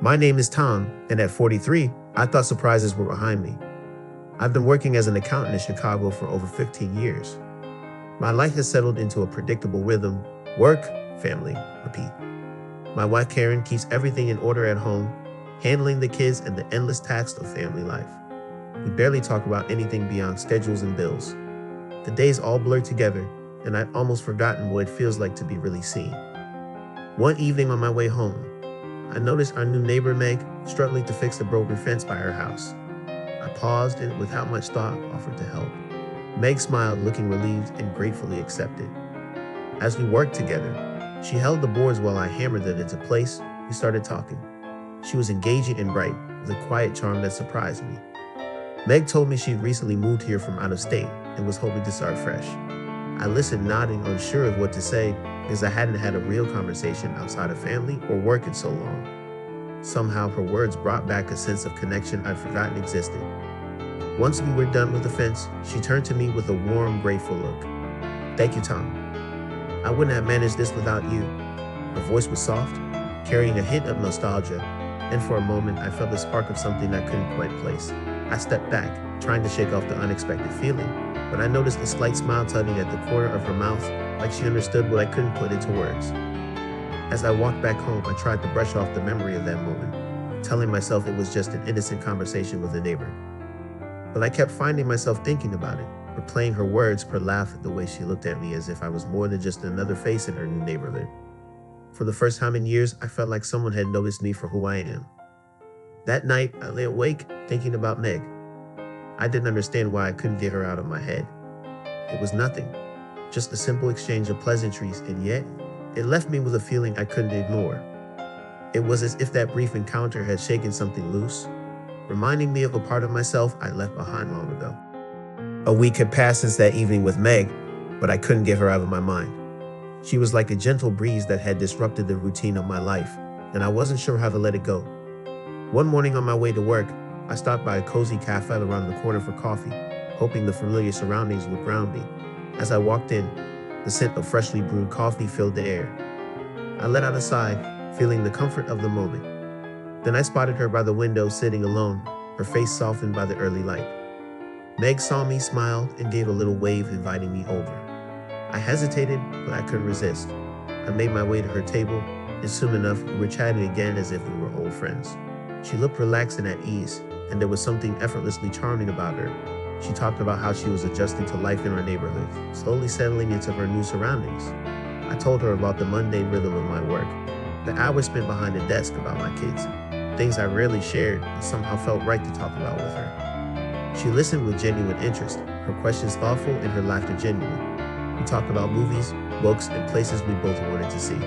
My name is Tom, and at 43, I thought surprises were behind me. I've been working as an accountant in Chicago for over 15 years. My life has settled into a predictable rhythm: work, family, repeat. My wife Karen keeps everything in order at home, handling the kids and the endless tasks of family life. We barely talk about anything beyond schedules and bills. The days all blur together, and I've almost forgotten what it feels like to be really seen. One evening on my way home, I noticed our new neighbor Meg struggling to fix the broken fence by her house. I paused and, without much thought, offered to help. Meg smiled, looking relieved and gratefully accepted. As we worked together, she held the boards while I hammered them into place. We started talking. She was engaging and bright, with a quiet charm that surprised me. Meg told me she'd recently moved here from out of state and was hoping to start fresh. I listened, nodding, unsure of what to say, because I hadn't had a real conversation outside of family or work in so long. Somehow her words brought back a sense of connection I'd forgotten existed. Once we were done with the fence, she turned to me with a warm, grateful look. "Thank you, Tom. I wouldn't have managed this without you." Her voice was soft, carrying a hint of nostalgia, and for a moment I felt the spark of something I couldn't quite place. I stepped back, trying to shake off the unexpected feeling, but I noticed a slight smile tugging at the corner of her mouth, like she understood what I couldn't put into words. As I walked back home, I tried to brush off the memory of that moment, telling myself it was just an innocent conversation with a neighbor. But I kept finding myself thinking about it, replaying her words per laugh at the way she looked at me as if I was more than just another face in her new neighborhood. For the first time in years, I felt like someone had noticed me for who I am. That night, I lay awake thinking about Meg. I didn't understand why I couldn't get her out of my head. It was nothing, just a simple exchange of pleasantries, and yet, it left me with a feeling I couldn't ignore. It was as if that brief encounter had shaken something loose, reminding me of a part of myself I left behind long ago. A week had passed since that evening with Meg, but I couldn't get her out of my mind. She was like a gentle breeze that had disrupted the routine of my life, and I wasn't sure how to let it go. One morning on my way to work, I stopped by a cozy cafe around the corner for coffee, hoping the familiar surroundings would ground me. As I walked in, the scent of freshly brewed coffee filled the air. I let out a sigh, feeling the comfort of the moment. Then I spotted her by the window sitting alone, her face softened by the early light. Meg saw me, smiled, and gave a little wave inviting me over. I hesitated, but I couldn't resist. I made my way to her table, and soon enough we were chatting again as if we were old friends. She looked relaxed and at ease, and there was something effortlessly charming about her. She talked about how she was adjusting to life in our neighborhood, slowly settling into her new surroundings. I told her about the mundane rhythm of my work, the hours spent behind the desk, about my kids, things I rarely shared but somehow felt right to talk about with her. She listened with genuine interest, her questions thoughtful and her laughter genuine. We talked about movies, books, and places we both wanted to see.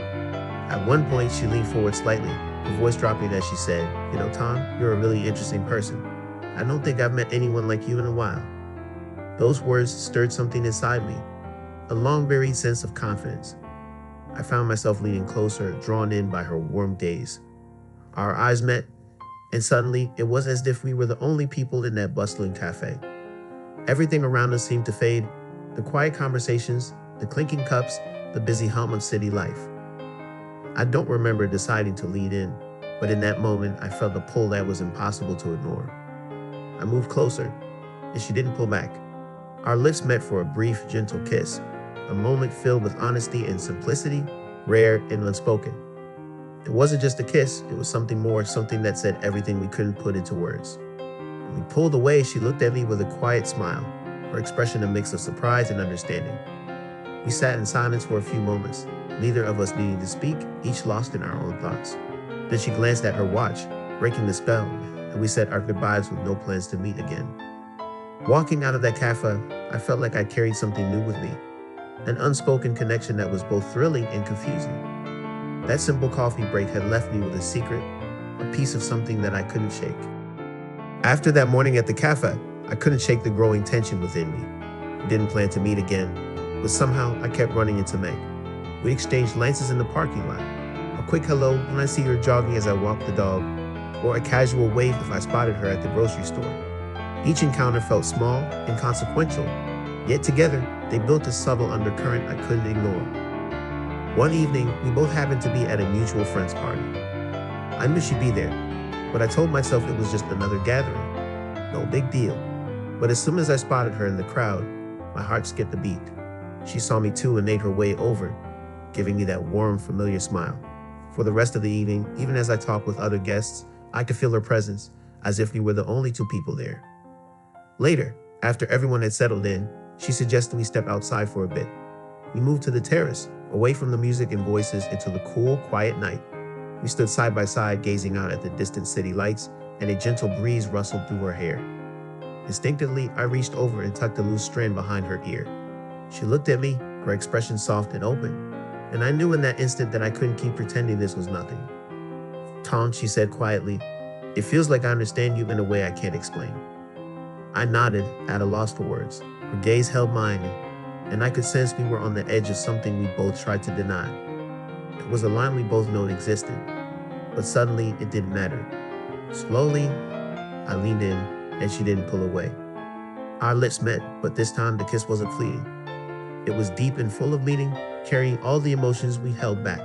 At one point, she leaned forward slightly, her voice dropping as she said, "You know, Tom, you're a really interesting person. I don't think I've met anyone like you in a while." Those words stirred something inside me, a long-buried sense of confidence. I found myself leaning closer, drawn in by her warm gaze. Our eyes met, and suddenly it was as if we were the only people in that bustling cafe. Everything around us seemed to fade, the quiet conversations, the clinking cups, the busy hum of city life. I don't remember deciding to lean in, but in that moment I felt a pull that was impossible to ignore. I moved closer, and she didn't pull back. Our lips met for a brief, gentle kiss, a moment filled with honesty and simplicity, rare and unspoken. It wasn't just a kiss, it was something more, something that said everything we couldn't put into words. When we pulled away, she looked at me with a quiet smile, her expression a mix of surprise and understanding. We sat in silence for a few moments, neither of us needing to speak, each lost in our own thoughts. Then she glanced at her watch, breaking the spell, and we said our goodbyes with no plans to meet again. Walking out of that cafe, I felt like I carried something new with me, an unspoken connection that was both thrilling and confusing. That simple coffee break had left me with a secret, a piece of something that I couldn't shake. After that morning at the cafe, I couldn't shake the growing tension within me. We didn't plan to meet again, but somehow I kept running into Meg. We exchanged glances in the parking lot, a quick hello when I see her jogging as I walk the dog, or a casual wave if I spotted her at the grocery store. Each encounter felt small, inconsequential, yet together they built a subtle undercurrent I couldn't ignore. One evening, we both happened to be at a mutual friend's party. I knew she'd be there, But I told myself it was just another gathering. No big deal. But as soon as I spotted her in the crowd, my heart skipped a beat. She saw me too and made her way over, giving me that warm, familiar smile. For the rest of the evening, even as I talked with other guests, I could feel her presence, as if we were the only two people there. Later, after everyone had settled in, she suggested we step outside for a bit. We moved to the terrace, away from the music and voices into the cool, quiet night. We stood side by side, gazing out at the distant city lights, and a gentle breeze rustled through her hair. Instinctively, I reached over and tucked a loose strand behind her ear. She looked at me, her expression soft and open, and I knew in that instant that I couldn't keep pretending this was nothing. "Tom," she said quietly, "it feels like I understand you in a way I can't explain." I nodded, at a loss for words. Her gaze held mine, and I could sense we were on the edge of something we both tried to deny. It was a line we both known existed, but suddenly it didn't matter. Slowly, I leaned in, and she didn't pull away. Our lips met, but this time the kiss wasn't fleeting. It was deep and full of meaning, carrying all the emotions we held back.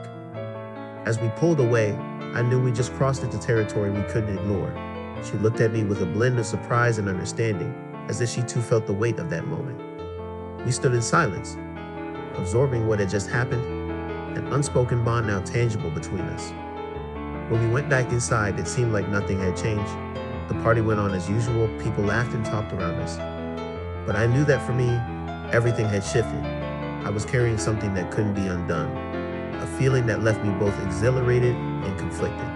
As we pulled away, I knew we just crossed into territory we couldn't ignore. She looked at me with a blend of surprise and understanding, as if she too felt the weight of that moment. We stood in silence, absorbing what had just happened, an unspoken bond now tangible between us. When we went back inside, it seemed like nothing had changed. The party went on as usual, people laughed and talked around us. But I knew that for me, everything had shifted. I was carrying something that couldn't be undone, a feeling that left me both exhilarated and conflicted.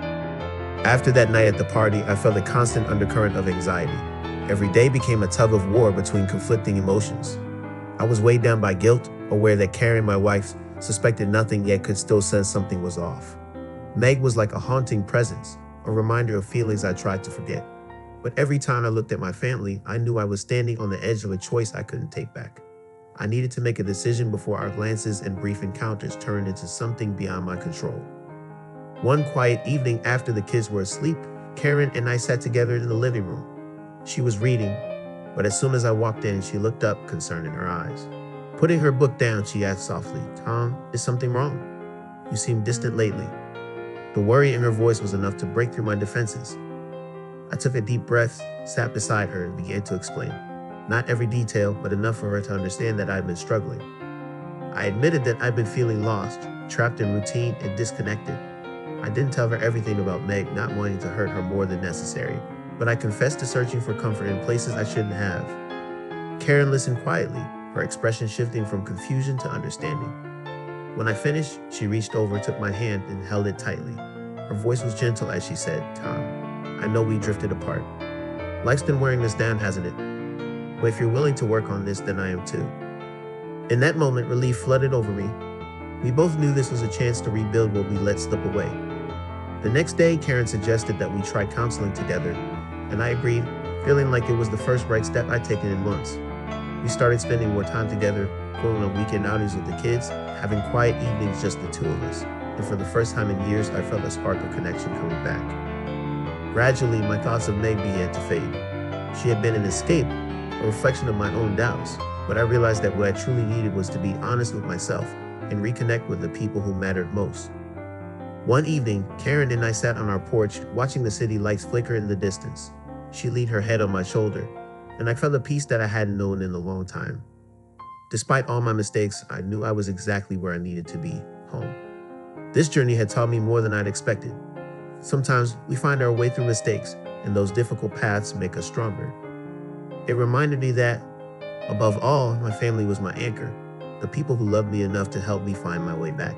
After that night at the party, I felt a constant undercurrent of anxiety. Every day became a tug of war between conflicting emotions. I was weighed down by guilt, aware that Karen, my wife, suspected nothing yet could still sense something was off. Meg was like a haunting presence, a reminder of feelings I tried to forget. But every time I looked at my family, I knew I was standing on the edge of a choice I couldn't take back. I needed to make a decision before our glances and brief encounters turned into something beyond my control. One quiet evening after the kids were asleep, Karen and I sat together in the living room. She was reading, but as soon as I walked in, she looked up, concern in her eyes. Putting her book down, she asked softly, "Tom, is something wrong? You seem distant lately." The worry in her voice was enough to break through my defenses. I took a deep breath, sat beside her, and began to explain. Not every detail, but enough for her to understand that I'd been struggling. I admitted that I'd been feeling lost, trapped in routine, and disconnected. I didn't tell her everything about Meg not wanting to hurt her more than necessary, but I confessed to searching for comfort in places I shouldn't have. Karen listened quietly, her expression shifting from confusion to understanding. When I finished, she reached over, took my hand, and held it tightly. Her voice was gentle as she said, "Tom, I know we drifted apart. Life's been wearing us down, hasn't it? But if you're willing to work on this, then I am too." In that moment, relief flooded over me. We both knew this was a chance to rebuild what we let slip away. The next day, Karen suggested that we try counseling together, and I agreed, feeling like it was the first right step I'd taken in months. We started spending more time together, going on weekend outings with the kids, having quiet evenings just the two of us, and for the first time in years, I felt a spark of connection coming back. Gradually, my thoughts of Meg began to fade. She had been an escape, a reflection of my own doubts, but I realized that what I truly needed was to be honest with myself and reconnect with the people who mattered most. One evening, Karen and I sat on our porch, watching the city lights flicker in the distance. She leaned her head on my shoulder, and I felt a peace that I hadn't known in a long time. Despite all my mistakes, I knew I was exactly where I needed to be, home. This journey had taught me more than I'd expected. Sometimes we find our way through mistakes, and those difficult paths make us stronger. It reminded me that, above all, my family was my anchor, the people who loved me enough to help me find my way back.